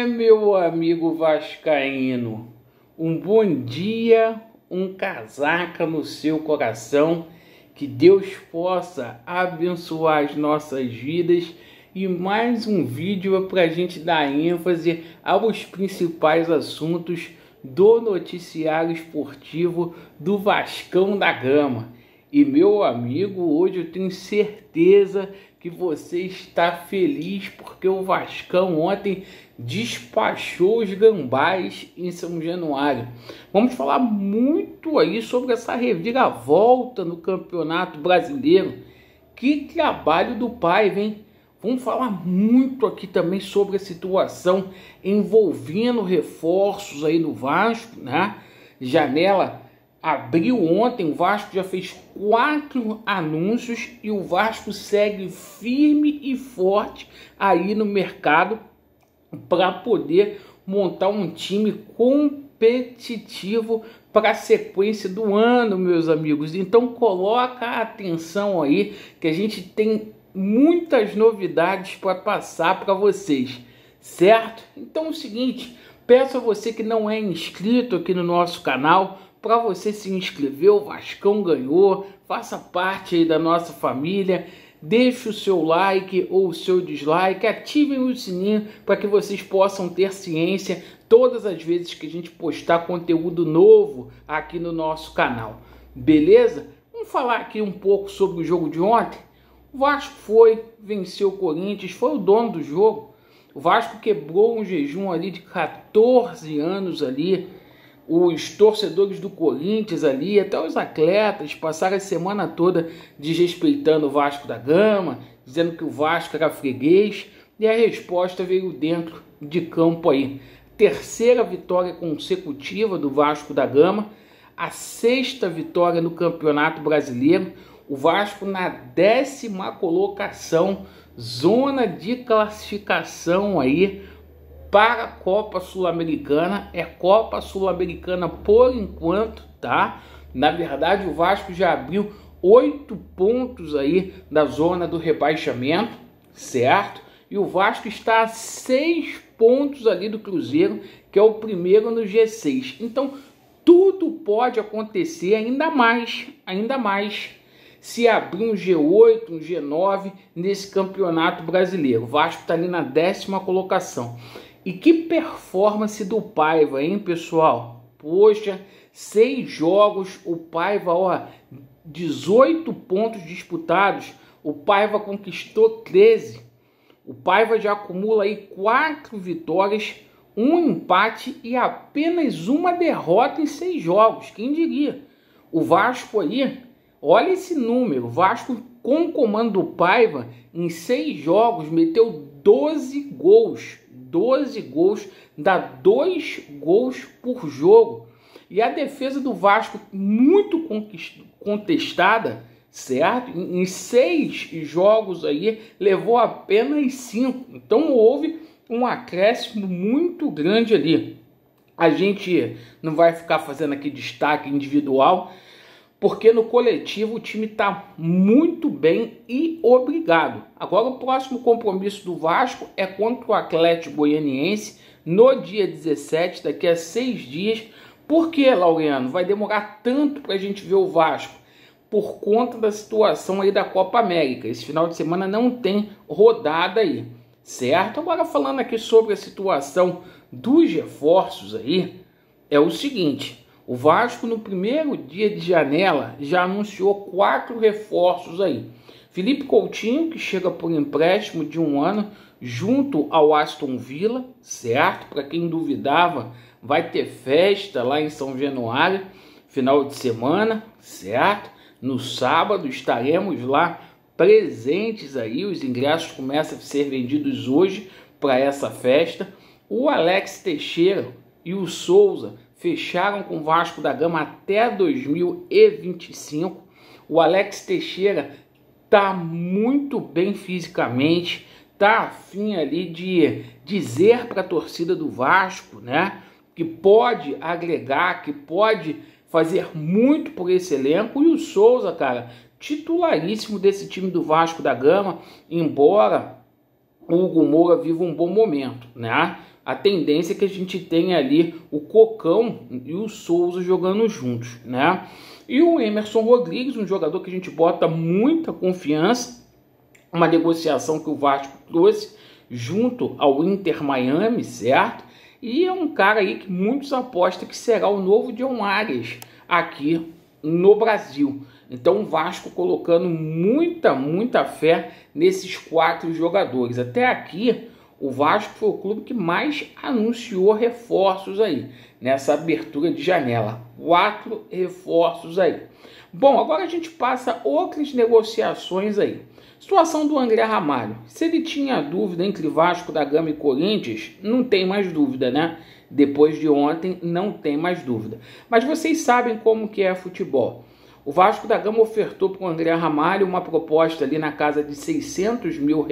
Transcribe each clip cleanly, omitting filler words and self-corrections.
Meu amigo vascaíno, um bom dia, um casaca no seu coração, que Deus possa abençoar as nossas vidas e mais um vídeo para a gente dar ênfase aos principais assuntos do noticiário esportivo do Vascão da Gama. E meu amigo, hoje eu tenho certeza que você está feliz porque o Vascão ontem despachou os gambás em São Januário. Vamos falar muito aí sobre essa reviravolta no Campeonato Brasileiro. Que trabalho do Paiva, hein? Vamos falar muito aqui também sobre a situação envolvendo reforços aí no Vasco, né? Janela abriu ontem, o Vasco já fez 4 anúncios e o Vasco segue firme e forte aí no mercado para poder montar um time competitivo para a sequência do ano, meus amigos. Então coloca a atenção aí que a gente tem muitas novidades para passar para vocês, certo? Então é o seguinte, peço a você que não é inscrito aqui no nosso canal, para você se inscrever. O Vascão ganhou, faça parte aí da nossa família, deixe o seu like ou o seu dislike, ativem o sininho para que vocês possam ter ciência todas as vezes que a gente postar conteúdo novo aqui no nosso canal, beleza? Vamos falar aqui um pouco sobre o jogo de ontem. O Vasco venceu o Corinthians, foi o dono do jogo. O Vasco quebrou um jejum ali de 14 anos ali. Os torcedores do Corinthians ali, até os atletas, passaram a semana toda desrespeitando o Vasco da Gama, dizendo que o Vasco era freguês, e a resposta veio dentro de campo aí. Terceira vitória consecutiva do Vasco da Gama, a 6ª vitória no Campeonato Brasileiro, o Vasco na 10ª colocação, zona de classificação aí para a Copa Sul-Americana. É Copa Sul-Americana por enquanto, tá? Na verdade, o Vasco já abriu 8 pontos aí da zona do rebaixamento, certo? E o Vasco está a 6 pontos ali do Cruzeiro, que é o primeiro no G6. Então, tudo pode acontecer ainda mais, se abrir um G8, um G9 nesse Campeonato Brasileiro. O Vasco está ali na 10ª colocação. E que performance do Paiva, hein, pessoal? Poxa, 6 jogos, o Paiva, ó, 18 pontos disputados, o Paiva conquistou 13. O Paiva já acumula aí 4 vitórias, 1 empate e apenas 1 derrota em 6 jogos. Quem diria? O Vasco aí, olha esse número, o Vasco com o comando do Paiva, em 6 jogos, meteu 12 gols. 12 gols, dá 2 gols por jogo. E a defesa do Vasco muito contestada, certo? Em 6 jogos aí, levou apenas 5. Então houve um acréscimo muito grande ali. A gente não vai ficar fazendo aqui destaque individual, porque no coletivo o time está muito bem e obrigado. Agora o próximo compromisso do Vasco é contra o Atlético Goianiense no dia 17, daqui a 6 dias. Por que, Laureano? Vai demorar tanto para a gente ver o Vasco? Por conta da situação aí da Copa América. Esse final de semana não tem rodada aí, certo? Agora falando aqui sobre a situação dos reforços aí, é o seguinte: o Vasco, no primeiro dia de janela, já anunciou 4 reforços aí. Felipe Coutinho, que chega por empréstimo de 1 ano, junto ao Aston Villa, certo? Para quem duvidava, vai ter festa lá em São Januário, final de semana, certo? No sábado estaremos lá presentes aí, os ingressos começam a ser vendidos hoje para essa festa. O Alex Teixeira e o Souza fecharam com o Vasco da Gama até 2025. O Alex Teixeira tá muito bem fisicamente, tá a fim ali de dizer para a torcida do Vasco, né, que pode agregar, que pode fazer muito por esse elenco. E o Souza, cara, titularíssimo desse time do Vasco da Gama, embora o Hugo Moura vive um bom momento, né? A tendência é que a gente tenha ali o Cocão e o Souza jogando juntos, né? E o Emerson Rodrigues, um jogador que a gente bota muita confiança, uma negociação que o Vasco trouxe junto ao Inter Miami, certo? E é um cara aí que muitos apostam que será o novo John Arias aqui no Brasil. Então o Vasco colocando muita fé nesses 4 jogadores. Até aqui o Vasco foi o clube que mais anunciou reforços aí, nessa abertura de janela. 4 reforços aí. Bom, agora a gente passa outras negociações aí. Situação do André Ramalho. Se ele tinha dúvida entre Vasco da Gama e Corinthians, não tem mais dúvida, né? Depois de ontem, não tem mais dúvida. Mas vocês sabem como que é futebol. O Vasco da Gama ofertou para o André Ramalho uma proposta ali na casa de R$600 mil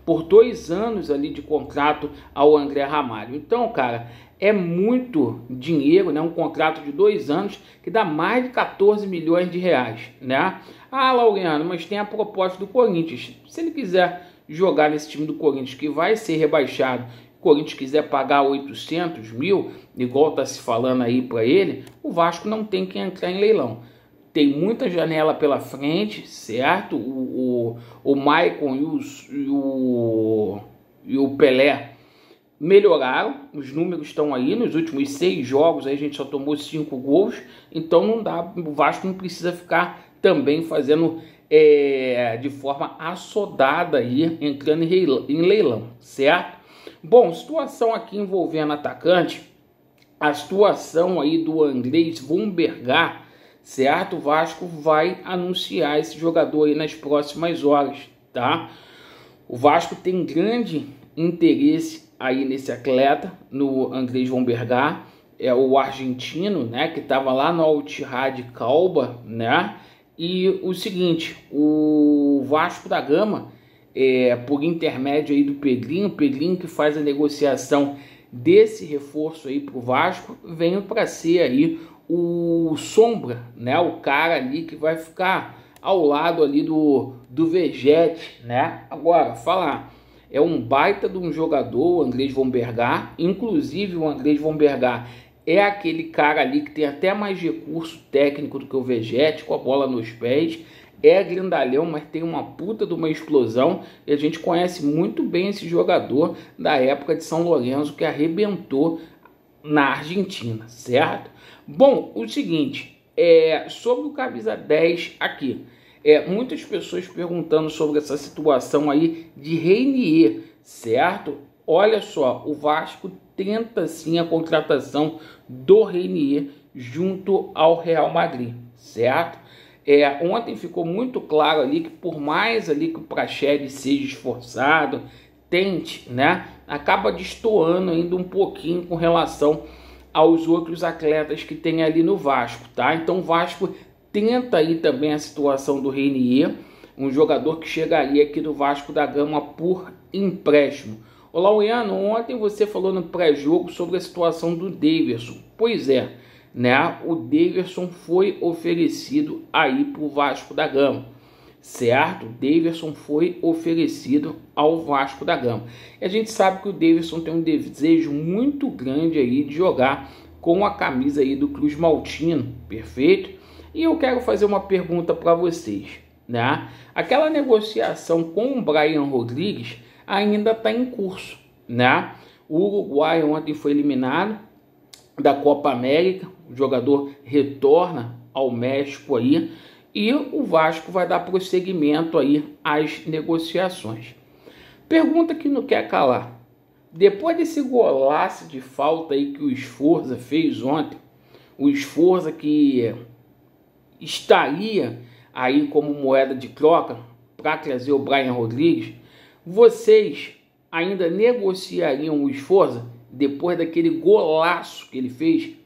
por 2 anos ali de contrato ao André Ramalho. Então, cara, é muito dinheiro, né? Um contrato de 2 anos que dá mais de 14 milhões de reais, né? Ah, Laureano, mas tem a proposta do Corinthians. Se ele quiser jogar nesse time do Corinthians que vai ser rebaixado, o Corinthians quiser pagar 800 mil, igual tá se falando aí para ele, o Vasco não tem que entrar em leilão. Tem muita janela pela frente, certo? O Maicon e o Pelé melhoraram, os números estão aí, nos últimos 6 jogos aí a gente só tomou 5 gols, então não dá, o Vasco não precisa ficar também fazendo de forma assodada aí, entrando em leilão, certo? Bom, situação aqui envolvendo atacante, a situação aí do Andrés Vombergar, certo? O Vasco vai anunciar esse jogador aí nas próximas horas, tá? O Vasco tem grande interesse aí nesse atleta, no Andrés Vombergar, é o argentino, né, que estava lá no Al Ittihad Calba, né? E o seguinte, o Vasco da Gama, por intermédio aí do Pedrinho que faz a negociação desse reforço aí para o Vasco, vem para ser aí o sombra, né? O cara ali que vai ficar ao lado ali do Vegete, né? Agora, falar, é um baita de um jogador, o Andrés Vombergar, inclusive o Andrés Vombergar é aquele cara ali que tem até mais recurso técnico do que o Vegete, com a bola nos pés, é grandalhão, mas tem uma puta de uma explosão, e a gente conhece muito bem esse jogador da época de São Lourenço, que arrebentou na Argentina, certo? Bom, o seguinte, sobre o camisa 10 aqui, muitas pessoas perguntando sobre essa situação aí de Reinier, certo? Olha só, o Vasco tenta sim a contratação do Reinier junto ao Real Madrid, certo? Ontem ficou muito claro ali que por mais ali que o Praxedes seja esforçado, tente, né? Acaba destoando ainda um pouquinho com relação aos outros atletas que tem ali no Vasco, tá? Então o Vasco tenta aí também a situação do Reinier, um jogador que chegaria aqui do Vasco da Gama por empréstimo. Olá, Laureano, ontem você falou no pré-jogo sobre a situação do Daverson. Pois é, né? O Daverson foi oferecido aí para o Vasco da Gama, certo? O Daverson foi oferecido ao Vasco da Gama. E a gente sabe que o Daverson tem um desejo muito grande aí de jogar com a camisa aí do Cruz Maltino, perfeito? E eu quero fazer uma pergunta para vocês, né? Aquela negociação com o Brian Rodrigues ainda está em curso, né? O Uruguai ontem foi eliminado da Copa América, o jogador retorna ao México aí, e o Vasco vai dar prosseguimento aí às negociações. Pergunta que não quer calar. Depois desse golaço de falta aí que o Sforza fez ontem, o Sforza que estaria aí como moeda de troca para trazer o Brian Rodrigues, vocês ainda negociariam o Sforza depois daquele golaço que ele fez?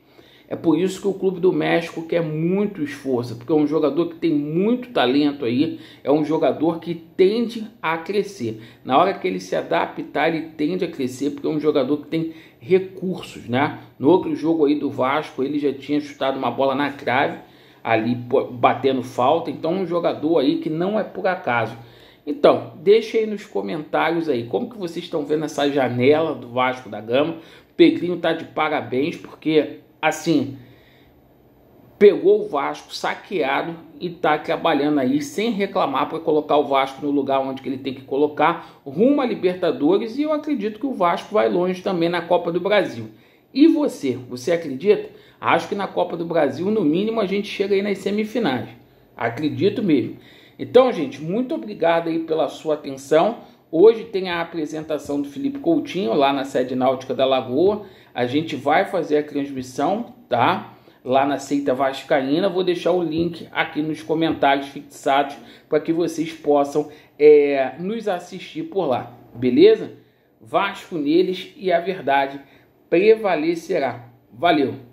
É por isso que o Clube do México quer muito esforço, porque é um jogador que tem muito talento aí, é um jogador que tende a crescer. Na hora que ele se adaptar, ele tende a crescer, porque é um jogador que tem recursos, né? No outro jogo aí do Vasco, ele já tinha chutado uma bola na trave, ali batendo falta, então é um jogador aí que não é por acaso. Então, deixa aí nos comentários aí como que vocês estão vendo essa janela do Vasco da Gama. O Pedrinho tá de parabéns porque, assim, pegou o Vasco saqueado e tá trabalhando aí sem reclamar para colocar o Vasco no lugar onde que ele tem que colocar, rumo a Libertadores, e eu acredito que o Vasco vai longe também na Copa do Brasil. E você acredita? Acho que na Copa do Brasil, no mínimo, a gente chega aí nas semifinais. Acredito mesmo. Então, gente, muito obrigado aí pela sua atenção. Hoje tem a apresentação do Felipe Coutinho lá na sede náutica da Lagoa. A gente vai fazer a transmissão, tá? Lá na Seita Vascaína. Vou deixar o link aqui nos comentários fixados para que vocês possam nos assistir por lá. Beleza? Vasco neles e a verdade prevalecerá. Valeu!